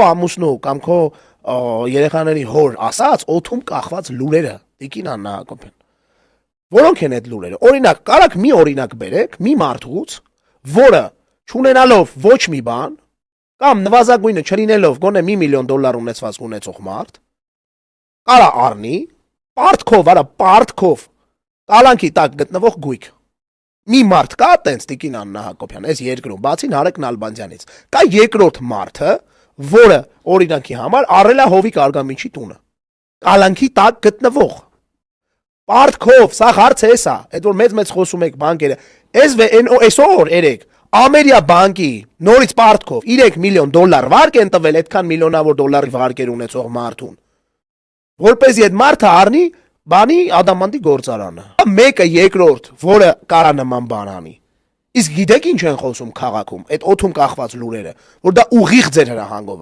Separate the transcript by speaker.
Speaker 1: ամուսնու կամ քո երեխաների հոր ասած օթում կախված լուրերը տիկին Աննա Հակոբյան որոնք են այդ լուրերը օրինակ կարաք մի օրինակ բերեք մի մարդուց որը չունենալով ոչ մի բան կամ նվազագույնը չլինելով գոնե $1 միլիոն ունեցված ունեցող մարդ կարա առնի պարտքով կալանքի տակ գտնվող գույք մի մարդ կա տենց տիկին Աննա Հակոբյան այս երկրում բացի Նարեկ Նալբանդյանից կա երկրորդ մարդը որը օրինակի համար առել է Հովիկ Արգամինչի տունը կալանքի տակ գտնվող պարտքով սա հարցը է սա այդ որ մեծ խոսում եք բանկերը այսօր երեք Ամերիա բանկի նորից պարտքով $3 միլիոն վարկ են տվել այդքան միլիոնավոր դոլարի վարկեր ունեցող մարդուն որպեսզի այդ մարդը առնի բանի ադամանդի գործարանը մեկը երկրորդ որը կարա նման բան անի իսկ գիտեք ինչ են խոսում քաղաքում այդ օթում կախված լուրերը որ դա ուղիղ ձեր հրահանգով